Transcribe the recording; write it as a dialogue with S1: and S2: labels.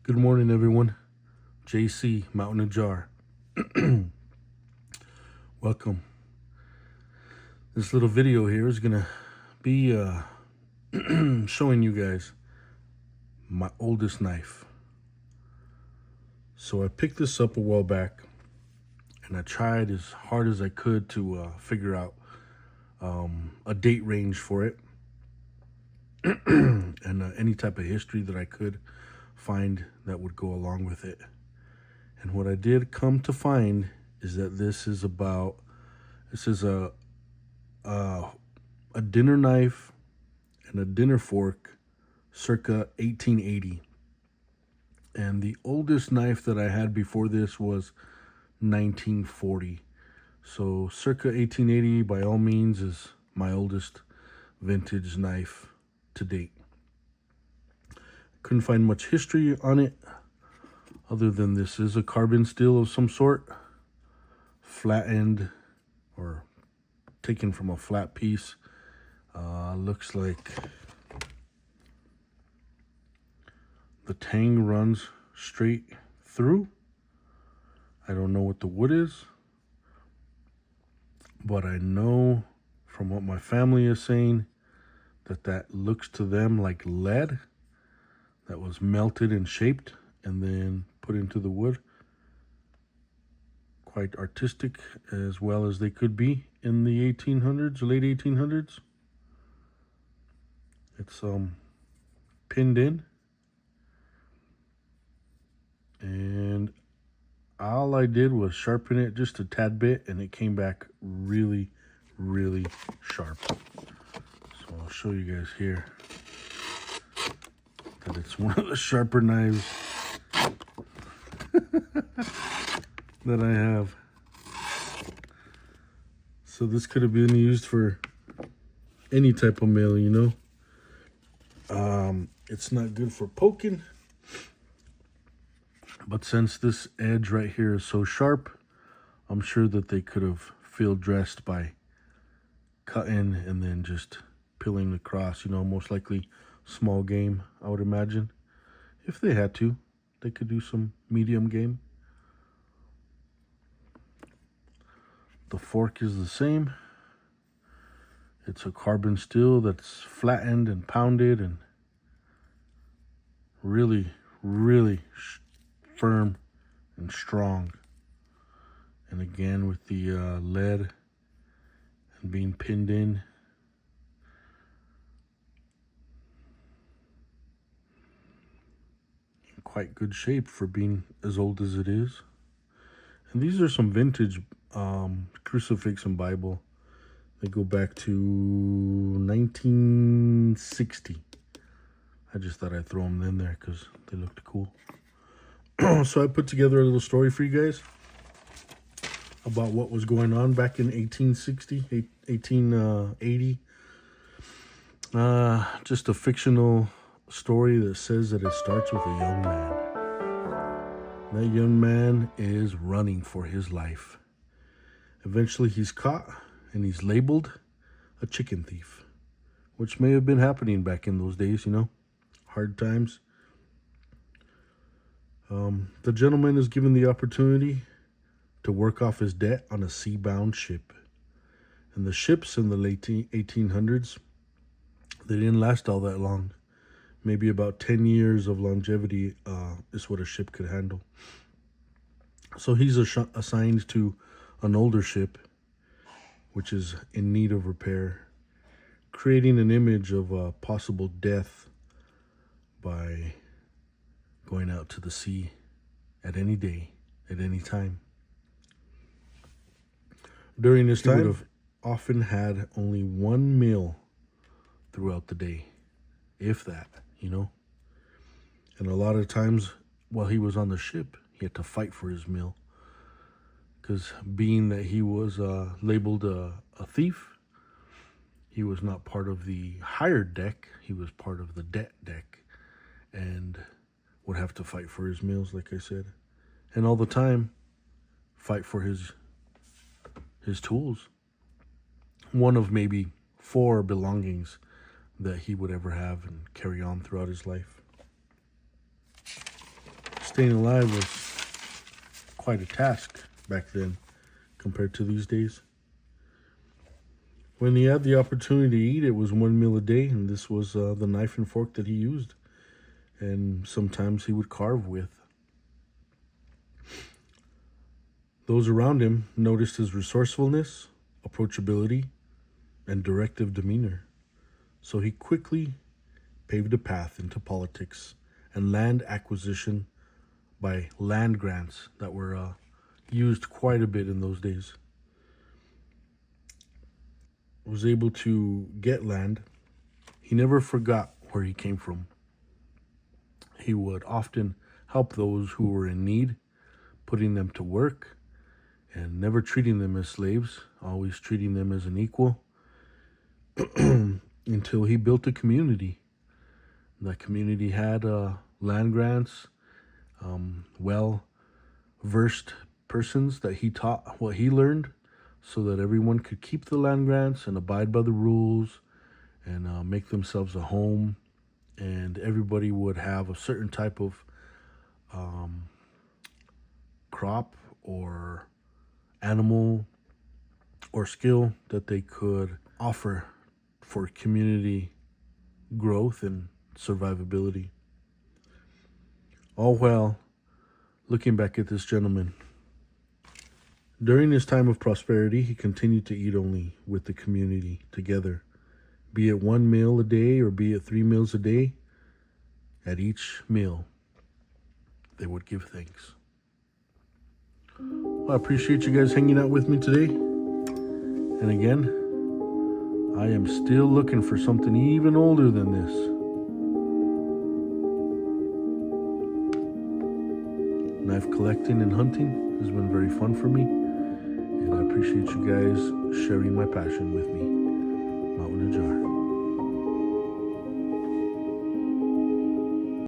S1: Good morning, everyone. JC, Mountain and Jar. Welcome. This little video here is going to be showing you guys my oldest knife. So I picked this up a while back, and I tried as hard as I could to figure out a date range for it and any type of history that I could find that would go along with it. And what I did come to find is that this is a dinner knife and a dinner fork circa 1880. And the oldest knife that I had before this was 1940. So circa 1880 by all means is my oldest vintage knife to date. Couldn't find much history on it other than this is a carbon steel of some sort, flattened or taken from a flat piece. Looks like the tang runs straight through. I don't know what the wood is, but I know from what my family is saying that looks to them like lead that was melted and shaped and then put into the wood. Quite artistic as well as they could be in the 1800s, late 1800s. It's pinned in, and all I did was sharpen it just a tad bit, and it came back really, really sharp. So I'll show you guys here that it's one of the sharper knives that I have. So this could have been used for any type of meal, you know. It's not good for poking, but since this edge right here is so sharp, I'm sure that they could have field dressed by cutting and then just peeling across, you know, most likely small game, I would imagine. If they had to, they could do some medium game. The fork is the same. It's a carbon steel that's flattened and pounded and really, really firm and strong. And again, with the lead and being pinned in. In quite good shape for being as old as it is. And these are some vintage crucifix and Bible. They go back to 1960. I just thought I'd throw them in there because they looked cool. So I put together a little story for you guys about what was going on back in 1860, 1880. Just a fictional story that says that it starts with a young man. That young man is running for his life. Eventually he's caught and he's labeled a chicken thief, which may have been happening back in those days, you know, hard times. The gentleman is given the opportunity to work off his debt on a sea-bound ship. And the ships in the late 1800s, they didn't last all that long. Maybe about 10 years of longevity is what a ship could handle. So he's assigned to an older ship, which is in need of repair, creating an image of a possible death by going out to the sea at any day, at any time. During this time, he would have often had only one meal throughout the day, if that, you know. And a lot of times while he was on the ship, he had to fight for his meal. Because being that he was labeled a thief, he was not part of the hired deck. He was part of the debt deck and would have to fight for his meals, like I said. And all the time, fight for his tools. One of maybe 4 belongings that he would ever have and carry on throughout his life. staying alive was quite a task back then compared to these days. When he had the opportunity to eat, it was one meal a day, and this was the knife and fork that he used, and sometimes he would carve with. Those around him noticed his resourcefulness, approachability, and directive demeanor, so he quickly paved a path into politics and land acquisition by land grants that were used quite a bit in those days. Was able to get land. He never forgot where he came from. He would often help those who were in need, putting them to work and never treating them as slaves, always treating them as an equal, until he built a community. That community had land grants, well-versed persons that he taught what he learned, so that everyone could keep the land grants and abide by the rules and make themselves a home. And everybody would have a certain type of crop or animal or skill that they could offer for community growth and survivability. All while looking back at this gentleman, during his time of prosperity, he continued to eat only with the community together, be it one meal a day or be it 3 meals a day. At each meal, they would give thanks. Well, I appreciate you guys hanging out with me today. And again, I am still looking for something even older than this. Knife collecting and hunting has been very fun for me. And I appreciate you guys sharing my passion with me. Mountain Ajar.